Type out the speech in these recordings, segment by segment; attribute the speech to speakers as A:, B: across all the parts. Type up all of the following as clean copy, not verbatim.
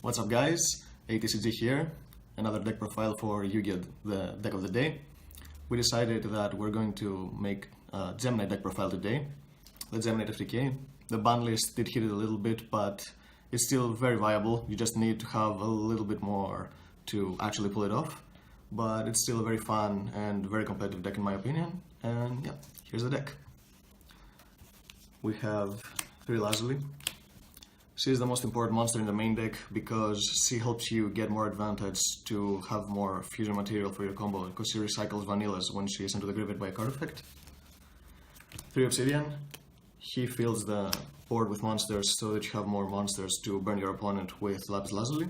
A: What's up guys, ATCG here, another deck profile for Yu-Gi-Oh! The deck of the day. We decided that we're going to make a Gemini deck profile today, the Gemini FTK. The ban list did hit it a little bit, but it's still very viable. You just need to have a little bit more to actually pull it off. But it's still a very fun and very competitive deck in my opinion, and yeah, here's the deck. We have 3 Lazuli. She is the most important monster in the main deck because she helps you get more advantage to have more fusion material for your combo, because she recycles vanillas when she is sent to the graveyard by a card effect. 3 Obsidian. He fills the board with monsters so that you have more monsters to burn your opponent with Lapis Lazuli.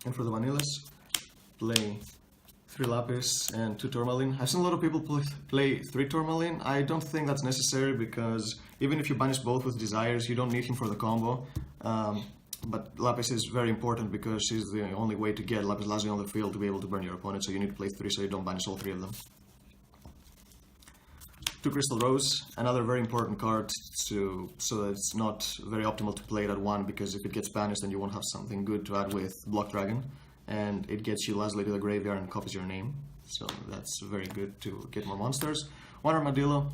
A: And for the vanillas, play 3 Lapis and 2 Tourmaline. I've seen a lot of people play 3 Tourmaline. I don't think that's necessary because even if you banish both with Desires, you don't need him for the combo. But Lapis is very important because she's the only way to get Lapis Lazuli on the field to be able to burn your opponent, so you need to play 3 so you don't banish all 3 of them. 2 Crystal Rose, another very important card so that it's not very optimal to play it at 1, because if it gets banished then you won't have something good to add with Block Dragon, and it gets you Lazuli to the graveyard and copies your name, so that's very good to get more monsters. 1 Armadillo.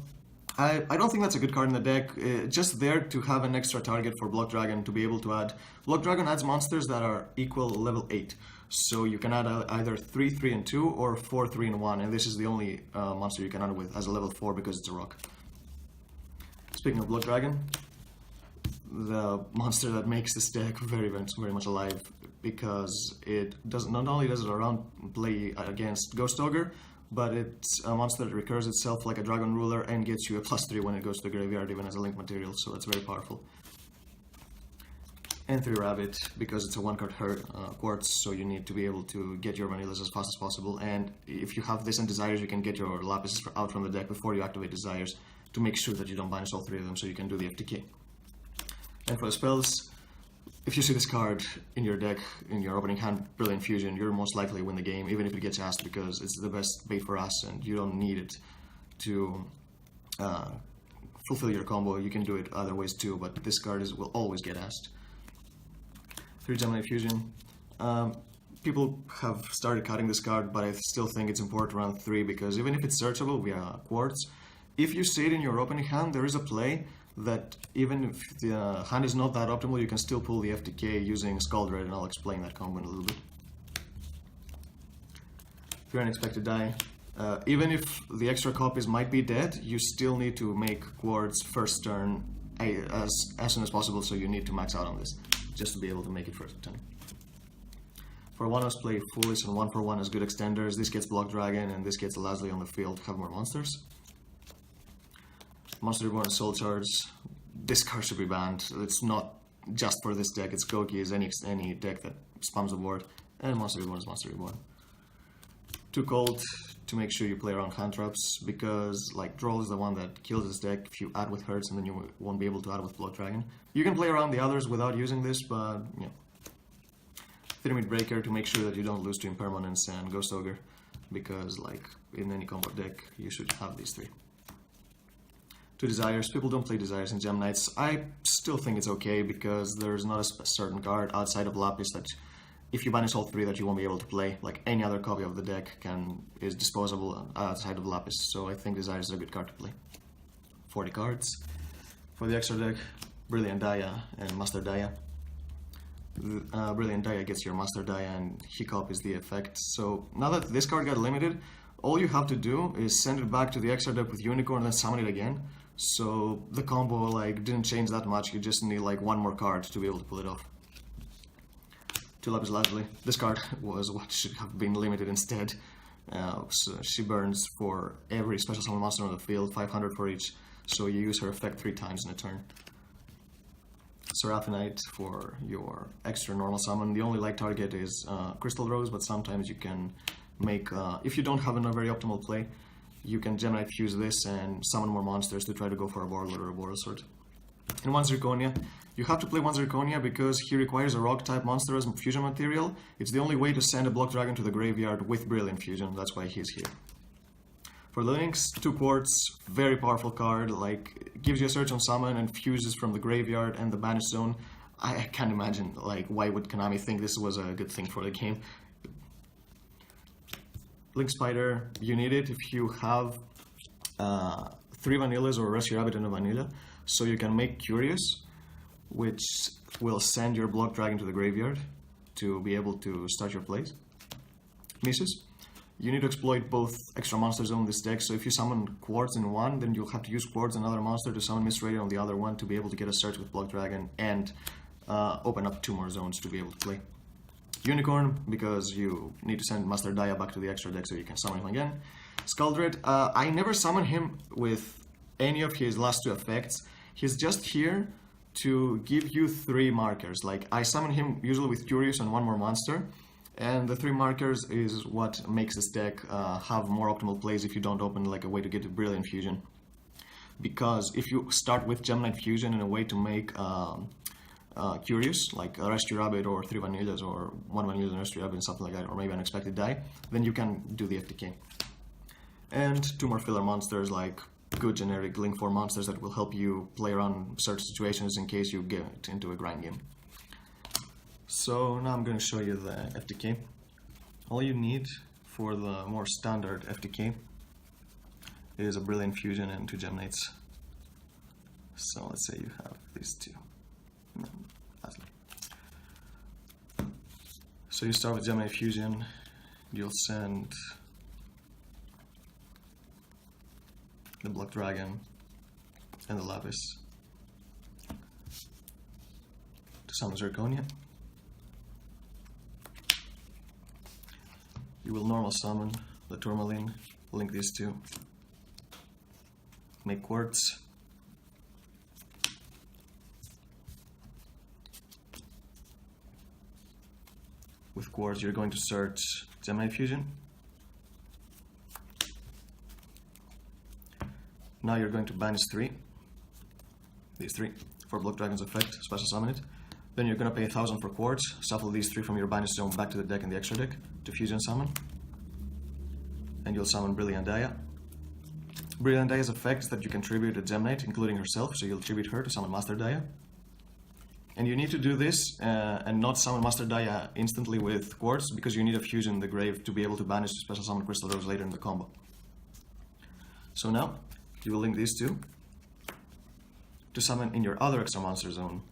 A: I don't think that's a good card in the deck, just there to have an extra target for Block Dragon to be able to add. Block Dragon adds monsters that are equal level 8, so you can add either 3, 3, and 2 or 4, 3, and 1, and this is the only monster you can add with as a level 4 because it's a rock. Speaking of Block Dragon, the monster that makes this deck very much alive, because it does not only does it around play against Ghost Ogre, but it's a monster that recurs itself like a Dragon Ruler and gets you a +3 when it goes to the graveyard, even as a link material, so that's very powerful. And 3 Rabbit, because it's a 1-card quartz, so you need to be able to get your vanillas as fast as possible, and if you have this and Desires, you can get your Lapis out from the deck before you activate Desires to make sure that you don't banish all 3 of them so you can do the FTK. And for the spells, if you see this card in your deck, in your opening hand, Brilliant Fusion, you're most likely to win the game, even if it gets asked, because it's the best bait for us and you don't need it to fulfill your combo. You can do it other ways too, but this card will always get asked. 3 Gemini Fusion. People have started cutting this card, but I still think it's important around 3, because even if it's searchable via Quartz, if you see it in your opening hand, there is a play that even if the hand is not that optimal, you can still pull the FTK using Scald Red, and I'll explain that combo in a little bit. 3 Unexpected Die. Even if the extra copies might be dead, you still need to make Quartz first turn as soon as possible, so you need to max out on this, just to be able to make it first turn. For 1-offs, play Foolish and 1 for 1 as good extenders. This gets Block Dragon, and this gets Lazuli on the field to have more monsters. Monster Reborn and Soul Charge. This card should be banned. It's not just for this deck. It's Goki is any deck that spams the board, and Monster Reborn is Monster Reborn. 2 Cold to make sure you play around hand traps, because like Droll is the one that kills this deck if you add with Hertz, and then you won't be able to add with Block Dragon. You can play around the others without using this, but yeah. 3 Breaker to make sure that you don't lose to Impermanence and Ghost Ogre, because like in any combo deck you should have these 3. 2 Desires. People don't play Desires in Gem Knights. I still think it's okay, because there's not a certain card outside of Lapis that if you banish all 3 that you won't be able to play. Like any other copy of the deck is disposable outside of Lapis, so I think Desires is a good card to play. 40 cards. For the extra deck, Brilliant Daya and Master Daya. Brilliant Daya gets your Master Daya and he copies the effect. So now that this card got limited, all you have to do is send it back to the extra deck with Unicorn and then summon it again. So the combo like didn't change that much. You just need like 1 more card to be able to pull it off. 2 Lapis Lazuli. This card was what should have been limited instead. So she burns for every special summon monster on the field, 500 for each. So you use her effect 3 times in a turn. Seraphinite for your extra normal summon. The only light target is Crystal Rose, but sometimes you can make, if you don't have a very optimal play, you can Gemini Fuse this and summon more monsters to try to go for a Borglet or a Borosword. And 1 Zirconia. You have to play 1 Zirconia because he requires a rock type monster as fusion material. It's the only way to send a Block Dragon to the graveyard with Brilliant Fusion, that's why he's here. For Lynx, 2 Quartz, very powerful card, like gives you a search on summon and fuses from the graveyard and the banish zone. I can't imagine, like, why would Konami think this was a good thing for the game. Link Spider, you need it if you have 3 vanillas or a Rescue Rabbit and a vanilla, so you can make Curious, which will send your Block Dragon to the graveyard to be able to start your plays. Misses. You need to exploit both extra monsters on this deck, so if you summon Quartz in one, then you'll have to use Quartz and another monster to summon Miss Radio on the other one to be able to get a search with Block Dragon and open up 2 more zones to be able to play. Unicorn, because you need to send Master Daya back to the extra deck so you can summon him again. Scaldred, I never summon him with any of his last 2 effects. He's just here to give you 3 markers. Like, I summon him usually with Curious and 1 more monster, and the 3 markers is what makes this deck have more optimal plays if you don't open like a way to get a Brilliant Fusion. Because if you start with Gemini Fusion in a way to make Curious, like a Rescue Rabbit or 3 vanillas or 1 vanilla and Rescue Rabbit and something like that, or maybe Unexpected Die, then you can do the FTK. And 2 more filler monsters, like good generic Link 4 monsters that will help you play around certain situations in case you get into a grind game. So now I'm going to show you the FTK. All you need for the more standard FTK is a Brilliant Fusion and 2 Gemnates. So let's say you have these 2. So you start with Gemini Fusion, you'll send the Block Dragon and the Lapis to summon Zirconia. You will normal summon the Tourmaline, link these 2, make Quartz, with Quartz you're going to search Gemini Fusion. Now you're going to banish 3, these 3, for Block Dragon's effect, special summon it. Then you're going to pay 1,000 for Quartz, shuffle these 3 from your banish zone back to the deck and the extra deck to Fusion Summon. And you'll summon Brilliant Daya. Brilliant Daya's effect is that you can tribute a Gemnite, including herself, so you'll tribute her to summon Master Daya. And you need to do this and not summon Master Daya instantly with Quartz, because you need a Fusion in the grave to be able to banish to special summon Crystal Rose later in the combo. So now, you will link these 2 to summon in your other extra monster zone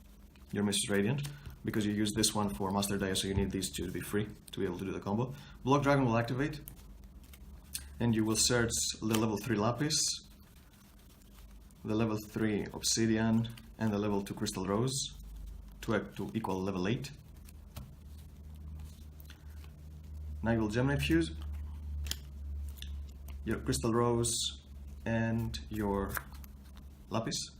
A: your Mrs. Radiant, because you use this one for Master Daya, so you need these 2 to be free to be able to do the combo. Block Dragon will activate, and you will search the level 3 Lapis, the level 3 Obsidian, and the level 2 Crystal Rose to equal level 8. Now you will Gemini Fuse your Crystal Rose and your Lapis,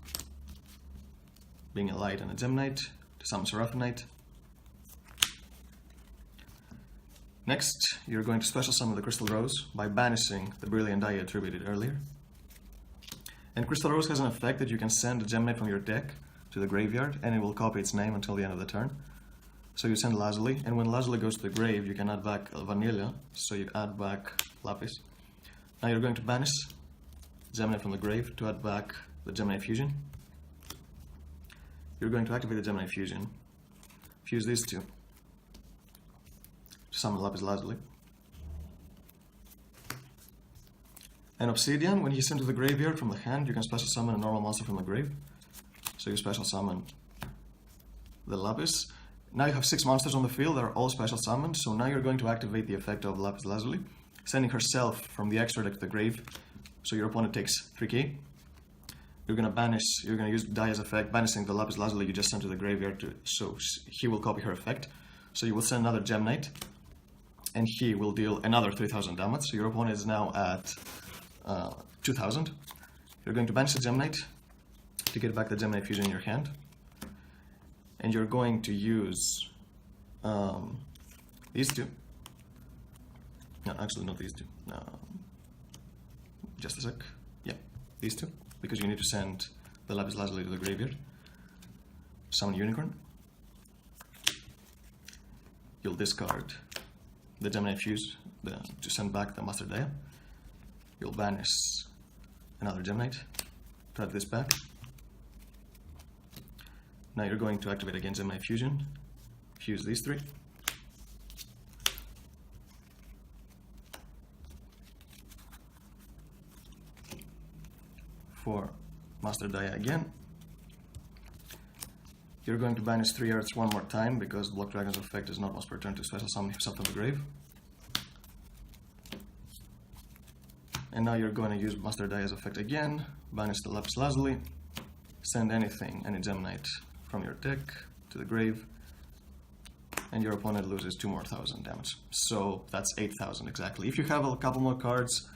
A: being a Light and a Gemnite, to summon Seraphinite. Next, you're going to special summon the Crystal Rose by banishing the Brilliant Die attributed earlier. And Crystal Rose has an effect that you can send a Gemnite from your deck to the graveyard, and it will copy its name until the end of the turn. So you send Lazuli, and when Lazuli goes to the grave, you can add back a Vanilla, so you add back Lapis. Now you're going to banish Gemini from the grave to add back the Gemini Fusion. You're going to activate the Gemini Fusion, fuse these 2 to summon Lapis Lazuli. And Obsidian, when you send to the graveyard from the hand, you can special summon a normal monster from the grave. So you special summon the Lapis. Now you have 6 monsters on the field that are all special summoned, so now you're going to activate the effect of Lapis Lazuli, sending herself from the extra deck to the grave, so your opponent takes 3k. You're going to use Daya's effect, banishing the Lapis Lazuli you just sent to the graveyard, so he will copy her effect. So you will send another Gemnite, and he will deal another 3,000 damage, so your opponent is now at 2,000. You're going to banish the Gemnite to get back the Gemini Fusion in your hand, and you're going to use these 2. No, actually not these 2. Just a sec. Yeah, these 2, because you need to send the Lapis Lazuli to the graveyard. Summon Unicorn. You'll discard the Gemini Fuse to send back the Master Daya. You'll banish another Gemnite to add this back. Now you're going to activate again Gemini Fusion, fuse these three. For Master Dia again, you're going to banish 3 Earths one more time because Block Dragon's effect is not must return to special summon himself from the grave. And now you're going to use Master Dia's effect again, banish the Lapis Lazuli, send anything, any Gemnite from your deck to the grave, and your opponent loses 2,000 damage. So that's 8,000 exactly. If you have a couple more cards,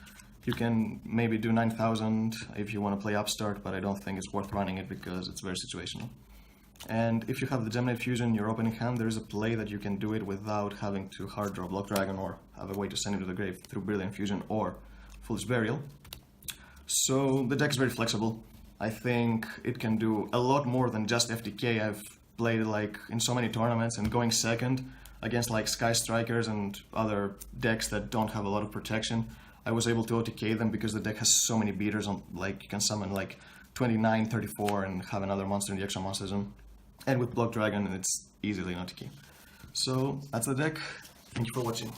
A: you can maybe do 9,000 if you want to play Upstart, but I don't think it's worth running it because it's very situational. And if you have the Gemini Fusion in your opening hand, there is a play that you can do it without having to hard draw Block Dragon or have a way to send him to the grave through Brilliant Fusion or Foolish Burial. So the deck is very flexible. I think it can do a lot more than just FTK. I've played it like in so many tournaments, and going second against like Sky Strikers and other decks that don't have a lot of protection, I was able to OTK them because the deck has so many beaters on, like you can summon like 29, 34 and have another monster in the extra monster zone. And with Block Dragon, it's easily an OTK. So that's the deck. Thank you for watching.